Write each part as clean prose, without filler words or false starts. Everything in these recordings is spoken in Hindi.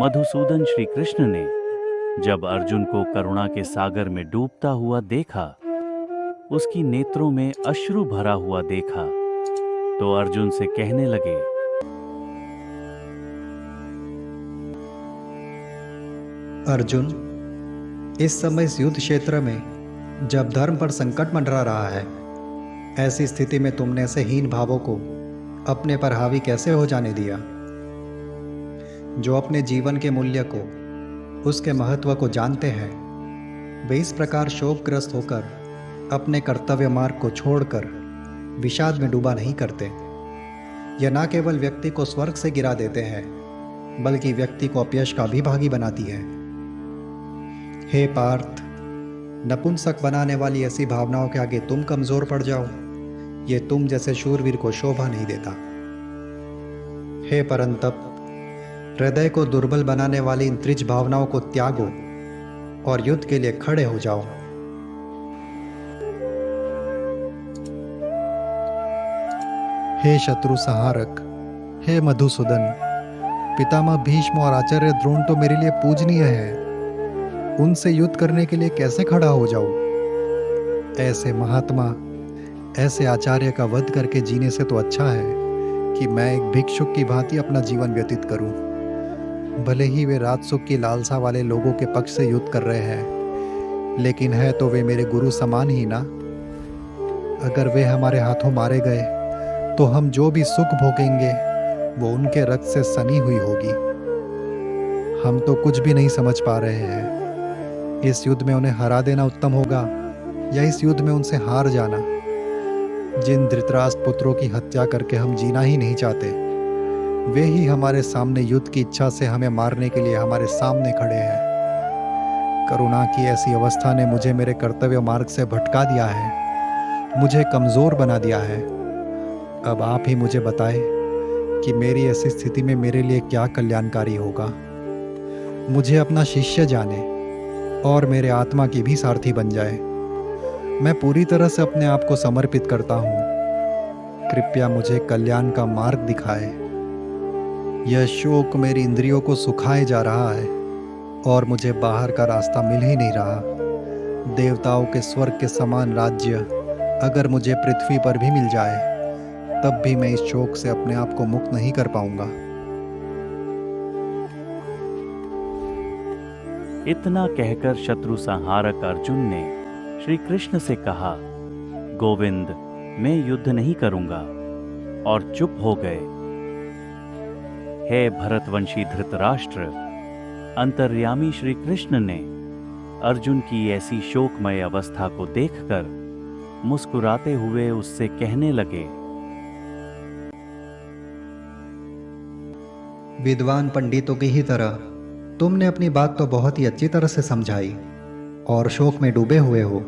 मधुसूदन श्री कृष्ण ने जब अर्जुन को करुणा के सागर में डूबता हुआ देखा, उसकी नेत्रों में अश्रु भरा हुआ देखा, तो अर्जुन से कहने लगे, अर्जुन, इस समय इस युद्ध क्षेत्र में जब धर्म पर संकट मंडरा रहा है, ऐसी स्थिति में तुमने ऐसे हीन भावों को अपने पर हावी कैसे हो जाने दिया? जो अपने जीवन के मूल्य को, उसके महत्व को जानते हैं, वे इस प्रकार शोकग्रस्त होकर अपने कर्तव्य मार्ग को छोड़कर विषाद में डूबा नहीं करते। यह न केवल व्यक्ति को स्वर्ग से गिरा देते हैं, बल्कि व्यक्ति को अपयश का भी भागी बनाती है। हे पार्थ, नपुंसक बनाने वाली ऐसी भावनाओं के आगे तुम कमजोर पड़ जाओ, ये तुम जैसे शूरवीर को शोभा नहीं देता। हे परंतप, हृदय को दुर्बल बनाने वाली इन त्रिज भावनाओं को त्यागो और युद्ध के लिए खड़े हो जाओ। हे शत्रु संहारक, हे मधुसूदन, पितामह भीष्म और आचार्य द्रोण तो मेरे लिए पूजनीय है, उनसे युद्ध करने के लिए कैसे खड़ा हो जाऊं? ऐसे महात्मा, ऐसे आचार्य का वध करके जीने से तो अच्छा है कि मैं एक भिक्षुक की भांति अपना जीवन व्यतीत करूं। भले ही वे राजसुख की लालसा वाले लोगों के पक्ष से युद्ध कर रहे हैं, लेकिन है तो वे मेरे गुरु समान ही ना। अगर वे हमारे हाथों मारे गए तो हम जो भी सुख भोगेंगे वो उनके रक्त से सनी हुई होगी। हम तो कुछ भी नहीं समझ पा रहे हैं। इस युद्ध में उन्हें हरा देना उत्तम होगा या इस युद्ध में उनसे हार जाना? जिन धृतराष्ट्र पुत्रों की हत्या करके हम जीना ही नहीं चाहते, वे ही हमारे सामने युद्ध की इच्छा से हमें मारने के लिए हमारे सामने खड़े हैं। करुणा की ऐसी अवस्था ने मुझे मेरे कर्तव्य मार्ग से भटका दिया है, मुझे कमजोर बना दिया है। अब आप ही मुझे बताएं कि मेरी ऐसी स्थिति में मेरे लिए क्या कल्याणकारी होगा। मुझे अपना शिष्य जाने और मेरे आत्मा की भी सारथी बन जाए। मैं पूरी तरह से अपने आप को समर्पित करता हूँ। कृपया मुझे कल्याण का मार्ग दिखाए। यह शोक मेरी इंद्रियों को सुखाए जा रहा है और मुझे बाहर का रास्ता मिल ही नहीं रहा। देवताओं के स्वर्ग के समान राज्य अगर मुझे पृथ्वी पर भी मिल जाए, तब भी मैं इस शोक से अपने आप को मुक्त नहीं कर पाऊंगा। इतना कहकर शत्रु संहारक अर्जुन ने श्री कृष्ण से कहा, गोविंद, मैं युद्ध नहीं करूंगा, और चुप हो गए। हे भरतवंशी धृतराष्ट्र, अंतर्यामी श्री कृष्ण ने अर्जुन की ऐसी शोकमय अवस्था को देखकर मुस्कुराते हुए उससे कहने लगे, विद्वान पंडितों की ही तरह तुमने अपनी बात तो बहुत ही अच्छी तरह से समझाई और शोक में डूबे हुए हो,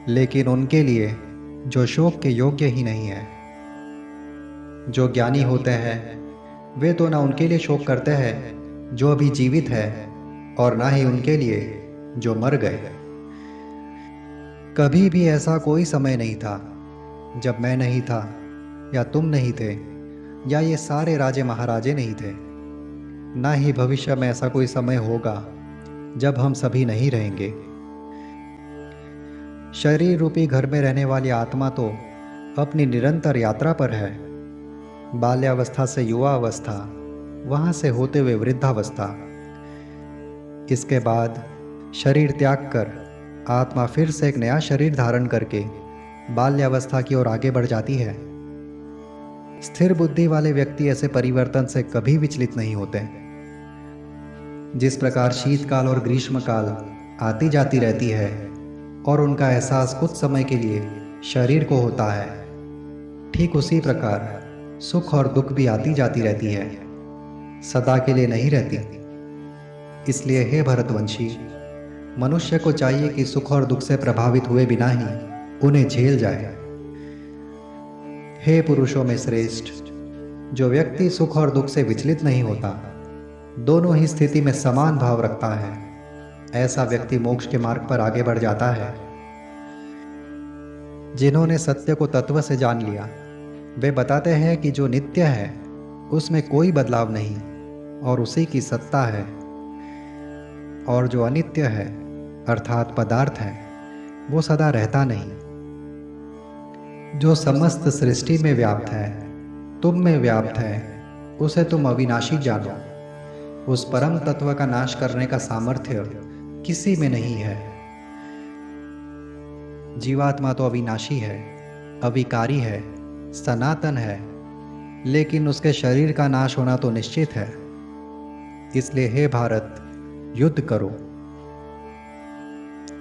लेकिन उनके लिए जो शोक के योग्य ही नहीं है। जो ज्ञानी होते हैं वे तो ना उनके लिए शोक करते हैं जो अभी जीवित है, और ना ही उनके लिए जो मर गए। कभी भी ऐसा कोई समय नहीं था जब मैं नहीं था, या तुम नहीं थे, या ये सारे राजे महाराजे नहीं थे। ना ही भविष्य में ऐसा कोई समय होगा जब हम सभी नहीं रहेंगे। शरीर रूपी घर में रहने वाली आत्मा तो अपनी निरंतर यात्रा पर है। बाल्यावस्था से युवा अवस्था, वहां से होते हुए वृद्धावस्था। इसके बाद शरीर त्याग कर आत्मा फिर से एक नया शरीर धारण करके बाल्यावस्था की ओर आगे बढ़ जाती है। स्थिर बुद्धि वाले व्यक्ति ऐसे परिवर्तन से कभी विचलित नहीं होते। जिस प्रकार शीतकाल और ग्रीष्मकाल आती जाती रहती है और उनका एहसास कुछ समय के लिए शरीर को होता है, ठीक उसी प्रकार सुख और दुख भी आती जाती रहती है, सदा के लिए नहीं रहती। इसलिए हे भरतवंशी, मनुष्य को चाहिए कि सुख और दुख से प्रभावित हुए बिना ही उन्हें झेल जाए। हे पुरुषों में श्रेष्ठ, जो व्यक्ति सुख और दुख से विचलित नहीं होता, दोनों ही स्थिति में समान भाव रखता है, ऐसा व्यक्ति मोक्ष के मार्ग पर आगे बढ़ जाता है। जिन्होंने सत्य को तत्व से जान लिया, वे बताते हैं कि जो नित्य है उसमें कोई बदलाव नहीं, और उसी की सत्ता है। और जो अनित्य है अर्थात पदार्थ है, वो सदा रहता नहीं। जो समस्त सृष्टि में व्याप्त है, तुम में व्याप्त है, उसे तुम अविनाशी जानो। उस परम तत्व का नाश करने का सामर्थ्य किसी में नहीं है। जीवात्मा तो अविनाशी है, अविकारी है, सनातन है, लेकिन उसके शरीर का नाश होना तो निश्चित है। इसलिए हे भारत, युद्ध करो।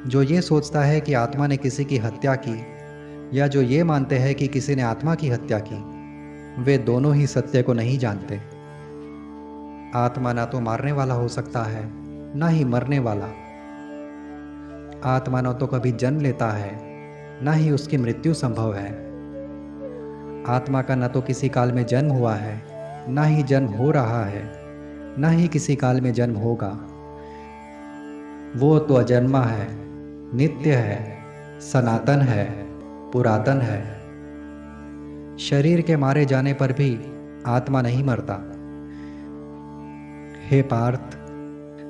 जो ये सोचता है कि आत्मा ने किसी की हत्या की, या जो ये मानते हैं कि किसी ने आत्मा की हत्या की, वे दोनों ही सत्य को नहीं जानते। आत्मा ना तो मारने वाला हो सकता है, ना ही मरने वाला। आत्मा न तो कभी जन्म लेता है, ना ही उसकी मृत्यु संभव है। आत्मा का न तो किसी काल में जन्म हुआ है, ना ही जन्म हो रहा है, ना ही किसी काल में जन्म होगा। वो तो अजन्मा है, नित्य है, सनातन है, पुरातन है। शरीर के मारे जाने पर भी आत्मा नहीं मरता। हे पार्थ,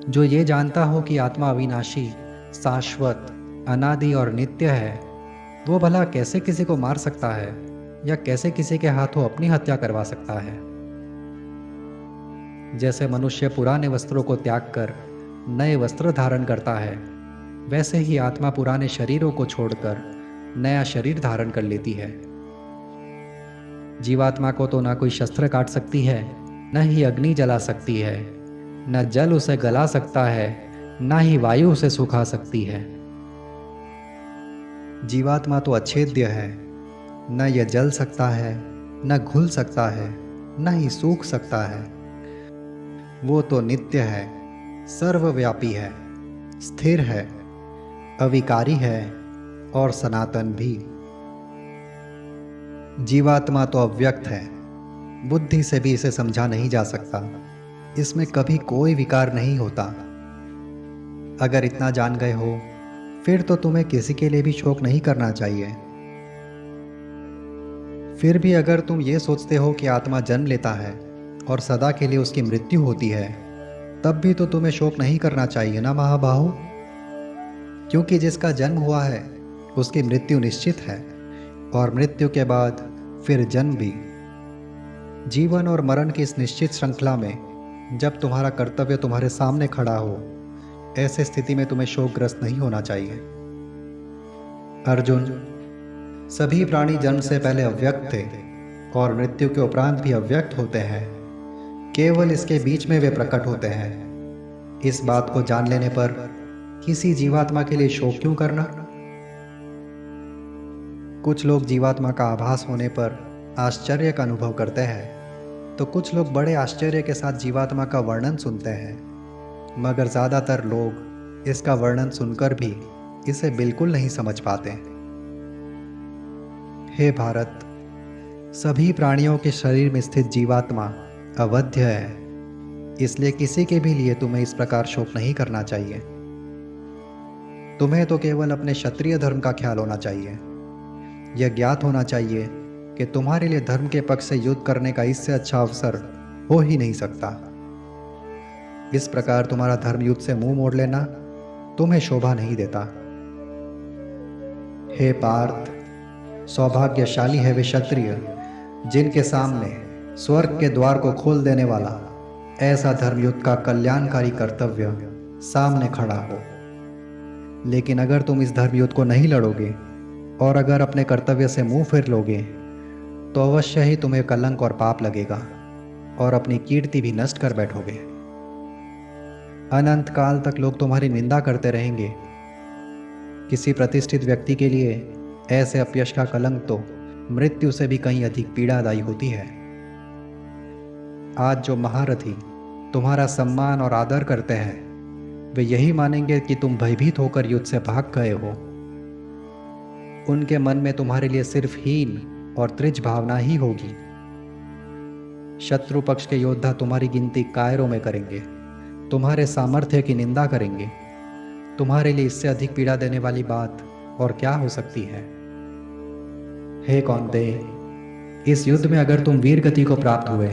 जो ये जानता हो कि आत्मा अविनाशी, शाश्वत, अनादि और नित्य है, वो भला कैसे किसी को मार सकता है या कैसे किसी के हाथों अपनी हत्या करवा सकता है। जैसे मनुष्य पुराने वस्त्रों को त्याग कर नए वस्त्र धारण करता है, वैसे ही आत्मा पुराने शरीरों को छोड़कर नया शरीर धारण कर लेती है। जीवात्मा को तो ना कोई शस्त्र काट सकती है, न ही अग्नि जला सकती है, न जल उसे गला सकता है, ना ही वायु उसे सुखा सकती है। जीवात्मा तो अछेद्य है, न यह जल सकता है, न घुल सकता है, न ही सूख सकता है। वो तो नित्य है, सर्वव्यापी है, स्थिर है, अविकारी है और सनातन भी। जीवात्मा तो अव्यक्त है, बुद्धि से भी इसे समझा नहीं जा सकता। इसमें कभी कोई विकार नहीं होता। अगर इतना जान गए हो, फिर तो तुम्हें किसी के लिए भी शोक नहीं करना चाहिए। फिर भी अगर तुम ये सोचते हो कि आत्मा जन्म लेता है और सदा के लिए उसकी मृत्यु होती है, तब भी तो तुम्हें शोक नहीं करना चाहिए ना महाबाहु। क्योंकि जिसका जन्म हुआ है उसकी मृत्यु निश्चित है, और मृत्यु के बाद फिर जन्म भी। जीवन और मरण की इस निश्चित श्रृंखला में जब तुम्हारा कर्तव्य तुम्हारे सामने खड़ा हो, ऐसे स्थिति में तुम्हें शोकग्रस्त नहीं होना चाहिए। अर्जुन, सभी प्राणी जन्म से पहले अव्यक्त थे और मृत्यु के उपरांत भी अव्यक्त होते हैं। केवल इसके बीच में वे प्रकट होते हैं। इस बात को जान लेने पर किसी जीवात्मा के लिए शोक क्यों करना? कुछ लोग जीवात्मा का आभास होने पर आश्चर्य का अनुभव करते हैं, तो कुछ लोग बड़े आश्चर्य के साथ जीवात्मा का वर्णन सुनते हैं, मगर ज़्यादातर लोग इसका वर्णन सुनकर भी इसे बिल्कुल नहीं समझ पाते। हे भारत, सभी प्राणियों के शरीर में स्थित जीवात्मा अवध्य है, इसलिए किसी के भी लिए तुम्हें इस प्रकार शोक नहीं करना चाहिए। तुम्हें तो केवल अपने क्षत्रिय धर्म का ख्याल होना चाहिए। यह ज्ञात होना चाहिए कि तुम्हारे लिए धर्म के पक्ष से युद्ध करने का इससे अच्छा अवसर हो ही नहीं सकता। इस प्रकार तुम्हारा धर्म युद्ध से मुंह मोड़ लेना तुम्हें शोभा नहीं देता। हे पार्थ, सौभाग्यशाली है वे क्षत्रिय जिनके सामने स्वर्ग के द्वार को खोल देने वाला ऐसा धर्मयुद्ध का कल्याणकारी कर्तव्य सामने खड़ा हो। लेकिन अगर तुम इस धर्मयुद्ध को नहीं लड़ोगे और अगर अपने कर्तव्य से मुंह फेर लोगे, तो अवश्य ही तुम्हें कलंक और पाप लगेगा और अपनी कीर्ति भी नष्ट कर बैठोगे। अनंत काल तक लोग तुम्हारी निंदा करते रहेंगे। किसी प्रतिष्ठित व्यक्ति के लिए ऐसे अपयश का कलंक तो मृत्यु से भी कहीं अधिक पीड़ादायी होती है। आज जो महारथी तुम्हारा सम्मान और आदर करते हैं, वे यही मानेंगे कि तुम भयभीत होकर युद्ध से भाग गए हो। उनके मन में तुम्हारे लिए सिर्फ हीन और त्रिज भावना ही होगी। शत्रु पक्ष के योद्धा तुम्हारी गिनती कायरों में करेंगे, तुम्हारे सामर्थ्य की निंदा करेंगे। तुम्हारे लिए इससे अधिक पीड़ा देने वाली बात और क्या हो सकती है? हे कौन्तेय, इस युद्ध में अगर तुम वीर गति को प्राप्त हुए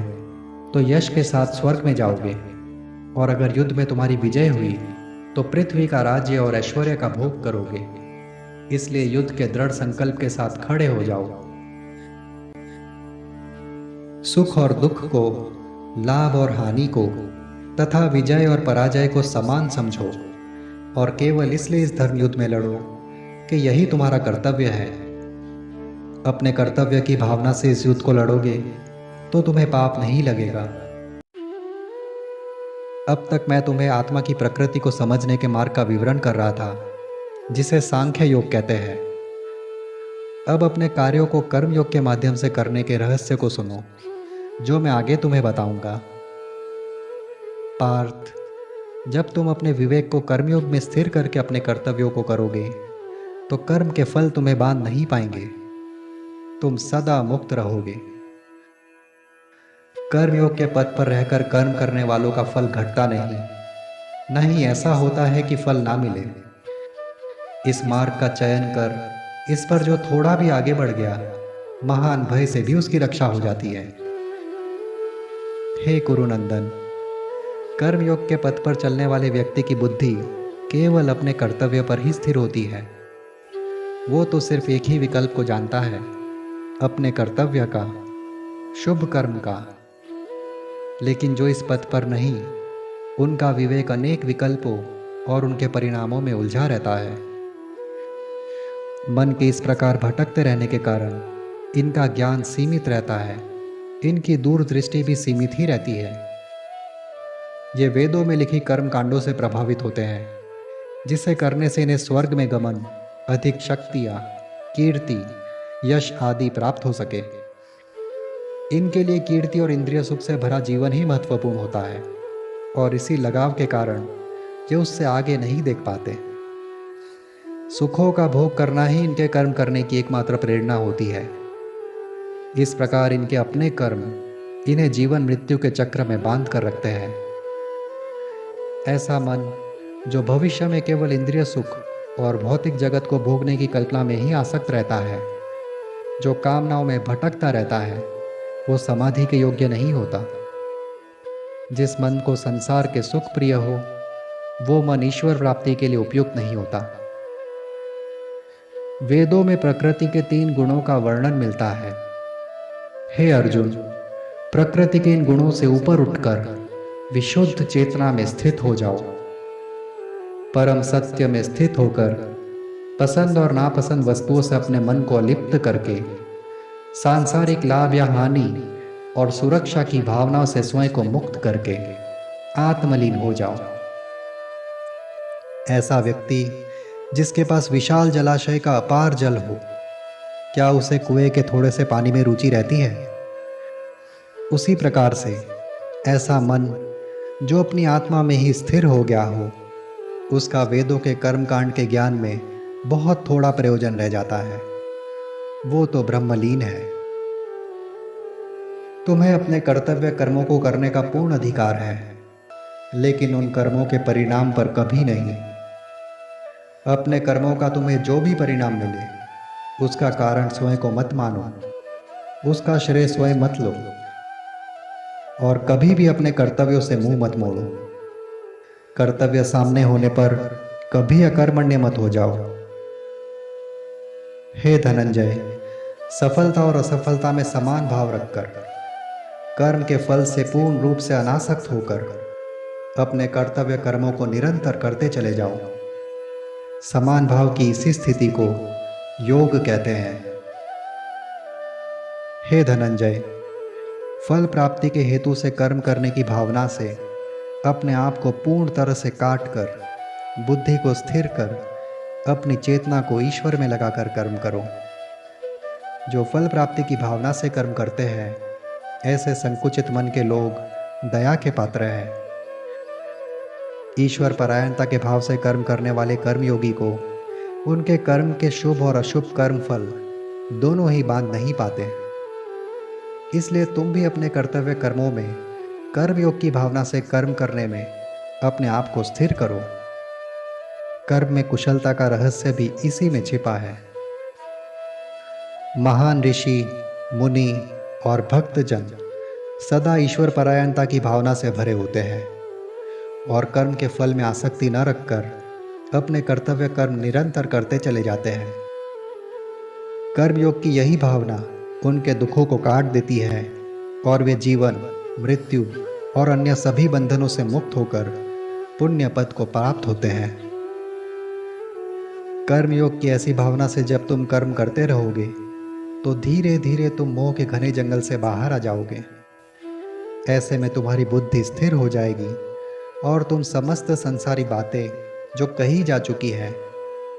तो यश के साथ स्वर्ग में जाओगे, और अगर युद्ध में तुम्हारी विजय हुई तो पृथ्वी का राज्य और ऐश्वर्य का भोग करोगे। इसलिए युद्ध के दृढ़ संकल्प के साथ खड़े हो जाओ। सुख और दुख को, लाभ और हानि को तथा विजय और पराजय को समान समझो, और केवल इसलिए इस धर्म युद्ध में लड़ो कि यही तुम्हारा कर्तव्य है। अपने कर्तव्य की भावना से इस युद्ध को लड़ोगे तो तुम्हें पाप नहीं लगेगा। अब तक मैं तुम्हें आत्मा की प्रकृति को समझने के मार्ग का विवरण कर रहा था, जिसे सांख्य योग कहते हैं। अब अपने कार्यों को कर्म योग के माध्यम से करने के रहस्य को सुनो, जो मैं आगे तुम्हें बताऊंगा। पार्थ, जब तुम अपने विवेक को कर्मयोग में स्थिर करके अपने कर्तव्यों को करोगे तो कर्म के फल तुम्हें बांध नहीं पाएंगे। तुम सदा मुक्त रहोगे। कर्मयोग के पद पर रहकर कर्म करने वालों का फल घटता नहीं ऐसा होता है कि फल ना मिले। इस मार्ग का चयन कर इस पर जो थोड़ा भी आगे बढ़ गया, महान भय से भी उसकी रक्षा हो जाती है। हे कुरुनंदन, कर्मयोग के पथ पर चलने वाले व्यक्ति की बुद्धि केवल अपने कर्तव्य पर ही स्थिर होती है। वो तो सिर्फ एक ही विकल्प को जानता है, अपने कर्तव्य का, शुभ कर्म का। लेकिन जो इस पथ पर नहीं, उनका विवेक अनेक विकल्पों और उनके परिणामों में उलझा रहता है। मन के इस प्रकार भटकते रहने के कारण इनका ज्ञान सीमित रहता है, इनकी दूरदृष्टि भी सीमित ही रहती है। ये वेदों में लिखी कर्म कांडों से प्रभावित होते हैं, जिसे करने से इन्हें स्वर्ग में गमन, अधिक शक्तियाँ, कीर्ति, यश आदि प्राप्त हो सके। इनके लिए कीर्ति और इंद्रिय सुख से भरा जीवन ही महत्वपूर्ण होता है, और इसी लगाव के कारण ये उससे आगे नहीं देख पाते। सुखों का भोग करना ही इनके कर्म करने की एकमात्र प्रेरणा होती है। इस प्रकार इनके अपने कर्म इन्हें जीवन मृत्यु के चक्र में बांध कर रखते हैं। ऐसा मन जो भविष्य में केवल इंद्रिय सुख और भौतिक जगत को भोगने की कल्पना में ही आसक्त रहता है, जो कामनाओं में भटकता रहता है, वो समाधि के योग्य नहीं होता। जिस मन को संसार के सुख प्रिय हो, वो मन ईश्वर प्राप्ति के लिए उपयुक्त नहीं होता। वेदों में प्रकृति के 3 गुणों का वर्णन मिलता है। हे अर्जुन, प्रकृति के इन गुणों से ऊपर उठकर विशुद्ध चेतना में स्थित हो जाओ। परम सत्य में स्थित होकर पसंद और नापसंद वस्तुओं से अपने मन को अलिप्त करके सांसारिक लाभ या हानि और सुरक्षा की भावनाओं से स्वयं को मुक्त करके आत्मलीन हो जाओ। ऐसा व्यक्ति जिसके पास विशाल जलाशय का अपार जल हो, क्या उसे कुएं के थोड़े से पानी में रुचि रहती है? उसी प्रकार से ऐसा मन जो अपनी आत्मा में ही स्थिर हो गया हो, उसका वेदों के कर्मकांड के ज्ञान में बहुत थोड़ा प्रयोजन रह जाता है। वो तो ब्रह्मलीन है। तुम्हें अपने कर्तव्य कर्मों को करने का पूर्ण अधिकार है, लेकिन उन कर्मों के परिणाम पर कभी नहीं। अपने कर्मों का तुम्हें जो भी परिणाम मिले, उसका कारण स्वयं को मत मानो, उसका श्रेय स्वयं मत लो, और कभी भी अपने कर्तव्यों से मुंह मत मोड़ो। कर्तव्य सामने होने पर कभी अकर्मण्य मत हो जाओ। हे धनंजय, सफलता और असफलता में समान भाव रखकर, कर्म के फल से पूर्ण रूप से अनासक्त होकर अपने कर्तव्य कर्मों को निरंतर करते चले जाओ। समान भाव की इसी स्थिति को योग कहते हैं। हे धनंजय, फल प्राप्ति के हेतु से कर्म करने की भावना से अपने आप को पूर्ण तरह से काट कर, बुद्धि को स्थिर कर, अपनी चेतना को ईश्वर में लगाकर कर्म करो। जो फल प्राप्ति की भावना से कर्म करते हैं, ऐसे संकुचित मन के लोग दया के पात्र हैं। ईश्वर परायणता के भाव से कर्म करने वाले कर्मयोगी को उनके कर्म के शुभ और अशुभ कर्म फल दोनों ही बांध नहीं पाते। इसलिए तुम भी अपने कर्तव्य कर्मों में कर्मयोग की भावना से कर्म करने में अपने आप को स्थिर करो। कर्म में कुशलता का रहस्य भी इसी में छिपा है। महान ऋषि, मुनि और भक्तजन सदा ईश्वर परायणता की भावना से भरे होते हैं और कर्म के फल में आसक्ति न रखकर अपने कर्तव्य कर्म निरंतर करते चले जाते हैं। कर्मयोग की यही भावना उनके दुखों को काट देती है और वे जीवन, मृत्यु और अन्य सभी बंधनों से मुक्त होकर पुण्य पद को प्राप्त होते हैं। कर्मयोग की ऐसी भावना से जब तुम कर्म करते रहोगे तो धीरे धीरे तुम मोह के घने जंगल से बाहर आ जाओगे। ऐसे में तुम्हारी बुद्धि स्थिर हो जाएगी और तुम समस्त संसारी बातें जो कही जा चुकी है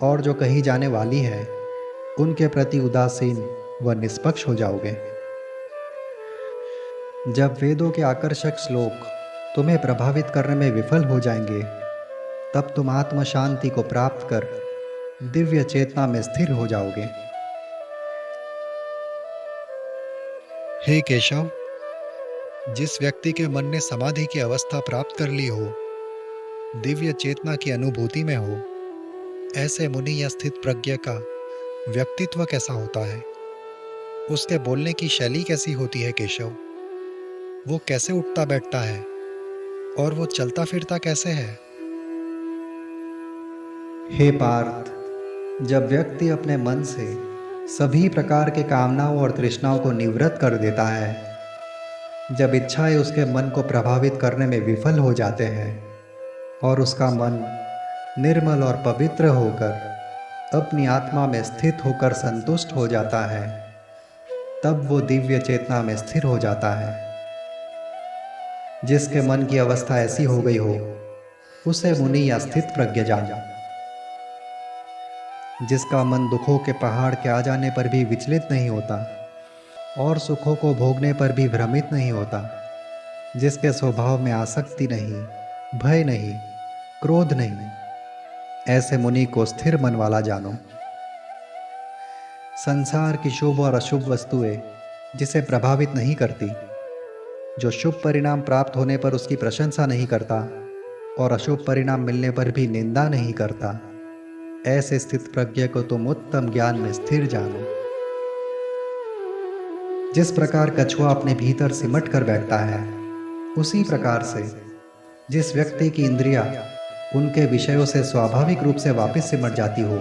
और जो कही जाने वाली है उनके प्रति उदासीन व निष्पक्ष हो जाओगे। जब वेदों के आकर्षक श्लोक तुम्हें प्रभावित करने में विफल हो जाएंगे, तब तुम आत्म शांति को प्राप्त कर दिव्य चेतना में स्थिर हो जाओगे। हे केशव, जिस व्यक्ति के मन ने समाधि की अवस्था प्राप्त कर ली हो, दिव्य चेतना की अनुभूति में हो, ऐसे मुनि या स्थित प्रज्ञ का व्यक्तित्व कैसा होता है? उसके बोलने की शैली कैसी होती है केशव? वो कैसे उठता बैठता है और वो चलता फिरता कैसे है? हे पार्थ, जब व्यक्ति अपने मन से सभी प्रकार के कामनाओं और तृष्णाओं को निवृत्त कर देता है, जब इच्छाएं उसके मन को प्रभावित करने में विफल हो जाते हैं और उसका मन निर्मल और पवित्र होकर अपनी आत्मा में स्थित होकर संतुष्ट हो जाता है, तब वो दिव्य चेतना में स्थिर हो जाता है। जिसके मन की अवस्था ऐसी हो गई हो, उसे मुनि या स्थित प्रज्ञ जाना। जिसका मन दुखों के पहाड़ के आ जाने पर भी विचलित नहीं होता और सुखों को भोगने पर भी भ्रमित नहीं होता, जिसके स्वभाव में आसक्ति नहीं, भय नहीं, क्रोध नहीं, ऐसे मुनि को स्थिर मन वाला जानो। संसार की शुभ और अशुभ वस्तुएं जिसे प्रभावित नहीं करती, जो शुभ परिणाम प्राप्त होने पर उसकी प्रशंसा नहीं करता और अशुभ परिणाम मिलने पर भी निंदा नहीं करता, ऐसे स्थित प्रज्ञ को तुम उत्तम ज्ञान में स्थिर जानो। जिस प्रकार कछुआ अपने भीतर सिमट कर बैठता है, उसी प्रकार से जिस व्यक्ति की इंद्रियां उनके विषयों से स्वाभाविक रूप से वापस सिमट जाती हो,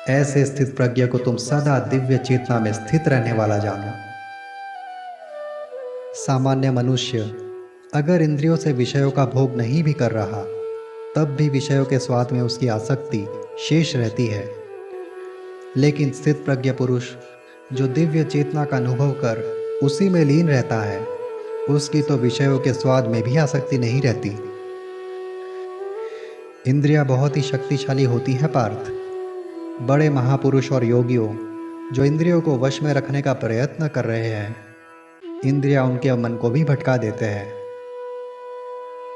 ऐसे स्थित प्रज्ञ को तुम सदा दिव्य चेतना में स्थित रहने वाला जानो। सामान्य मनुष्य अगर इंद्रियों से विषयों का भोग नहीं भी कर रहा, तब भी विषयों के स्वाद में उसकी आसक्ति शेष रहती है। लेकिन स्थित प्रज्ञ पुरुष जो दिव्य चेतना का अनुभव कर उसी में लीन रहता है, उसकी तो विषयों के स्वाद में भी आसक्ति नहीं रहती। इंद्रियां बहुत ही शक्तिशाली होती है पार्थ। बड़े महापुरुष और योगियों जो इंद्रियों को वश में रखने का प्रयत्न कर रहे हैं, इंद्रियां उनके मन को भी भटका देते हैं।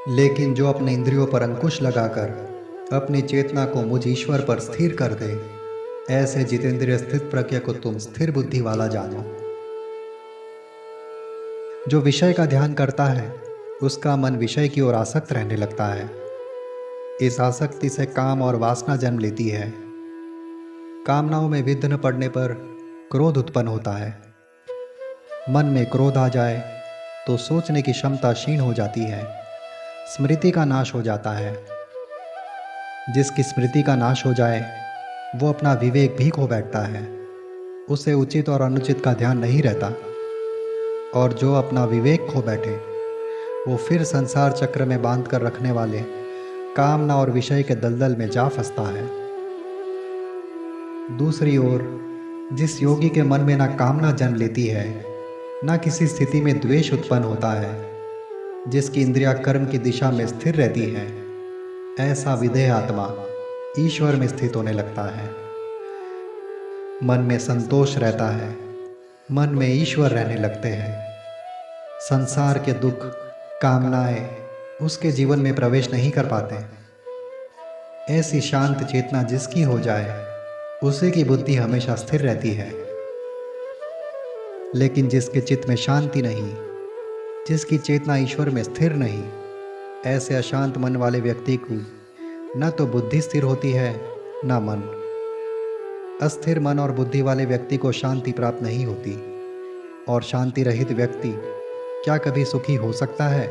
लेकिन जो अपने इंद्रियों पर अंकुश लगाकर अपनी चेतना को मुझ ईश्वर पर स्थिर कर दे, ऐसे जितेंद्रिय स्थित प्रज्ञ को तुम स्थिर बुद्धि वाला जानो। जो विषय का ध्यान करता है, उसका मन विषय की ओर आसक्त रहने लगता है। इस आसक्ति से काम और वासना जन्म लेती है। कामनाओं में विघ्न पड़ने पर क्रोध उत्पन्न होता है। मन में क्रोध आ जाए तो सोचने की क्षमता क्षीण हो जाती है, स्मृति का नाश हो जाता है। जिसकी स्मृति का नाश हो जाए, वो अपना विवेक भी खो बैठता है, उसे उचित और अनुचित का ध्यान नहीं रहता। और जो अपना विवेक खो बैठे, वो फिर संसार चक्र में बांध कर रखने वाले कामना और विषय के दलदल में जा फंसता है। दूसरी ओर जिस योगी के मन में ना कामना जन्म लेती है, ना किसी स्थिति में द्वेष उत्पन्न होता है, जिसकी इंद्रियां कर्म की दिशा में स्थिर रहती है, ऐसा विधेय आत्मा ईश्वर में स्थित होने लगता है। मन में संतोष रहता है, मन में ईश्वर रहने लगते हैं। संसार के दुख, कामनाएं उसके जीवन में प्रवेश नहीं कर पाते। ऐसी शांत चेतना जिसकी हो जाए, उसी की बुद्धि हमेशा स्थिर रहती है। लेकिन जिसके चित्त में शांति नहीं, जिसकी चेतना ईश्वर में स्थिर नहीं, ऐसे अशांत मन वाले व्यक्ति को न तो बुद्धि स्थिर होती है, न मन। अस्थिर मन और बुद्धि वाले व्यक्ति को शांति प्राप्त नहीं होती और शांति रहित व्यक्ति क्या कभी सुखी हो सकता है?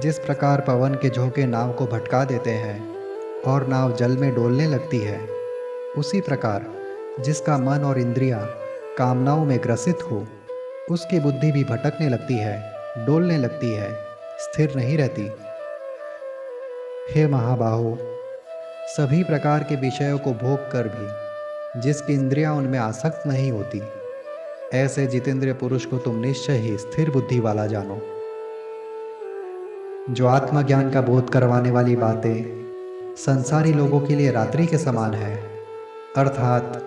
जिस प्रकार पवन के झोंके नाव को भटका देते हैं और नाव जल में डोलने लगती है, उसी प्रकार जिसका मन और इंद्रियां कामनाओं में ग्रसित हो, उसकी बुद्धि भी भटकने लगती है, डोलने लगती है, स्थिर नहीं रहती। हे महाबाहो, सभी प्रकार के विषयों को भोग कर भी जिसकी इंद्रियां उनमें आसक्त नहीं होती, ऐसे जितेंद्रिय पुरुष को तुम निश्चय ही स्थिर बुद्धि वाला जानो। जो आत्मज्ञान का बोध करवाने वाली बातें संसारी लोगों के लिए रात्रि के समान है, अर्थात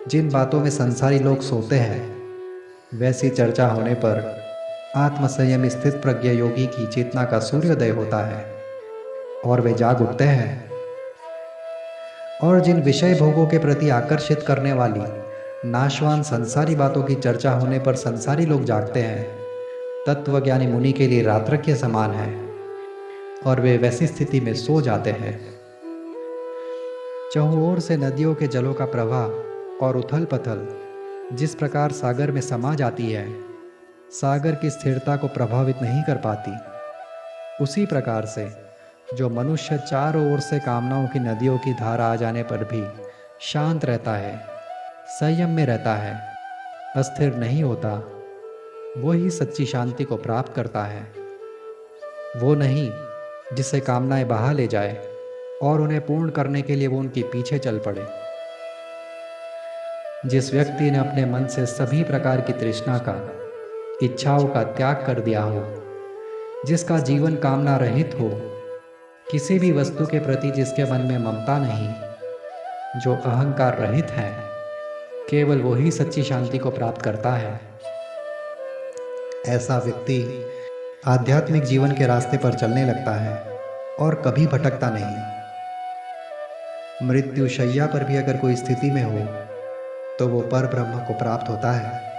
जिन बातों में संसारी लोग सोते हैं, वैसी चर्चा होने पर आत्मसंयम स्थित प्रज्ञ योगी की चेतना का सूर्योदय होता है और वे जाग उठते हैं। और जिन विषय भोगों के प्रति आकर्षित करने वाली नाशवान संसारी बातों की चर्चा होने पर संसारी लोग जागते हैं, तत्वज्ञानी मुनि के लिए रात्र के समान है और वे वैसी स्थिति में सो जाते हैं। चहुं ओर से नदियों के जलों का प्रवाह और उथल पथल जिस प्रकार सागर में समा जाती है, सागर की स्थिरता को प्रभावित नहीं कर पाती, उसी प्रकार से जो मनुष्य चारों ओर से कामनाओं की नदियों की धारा आ जाने पर भी शांत रहता है, संयम में रहता है, अस्थिर नहीं होता, वो ही सच्ची शांति को प्राप्त करता है। वो नहीं जिसे कामनाएं बहा ले जाए और उन्हें पूर्ण करने के लिए वो उनके पीछे चल पड़े। जिस व्यक्ति ने अपने मन से सभी प्रकार की तृष्णा का, इच्छाओं का त्याग कर दिया हो, जिसका जीवन कामना रहित हो, किसी भी वस्तु के प्रति जिसके मन में ममता नहीं, जो अहंकार रहित है, केवल वही सच्ची शांति को प्राप्त करता है। ऐसा व्यक्ति आध्यात्मिक जीवन के रास्ते पर चलने लगता है और कभी भटकता नहीं। मृत्यु शैया पर भी अगर कोई स्थिति में हो तो वो पर ब्रह्म को प्राप्त होता है।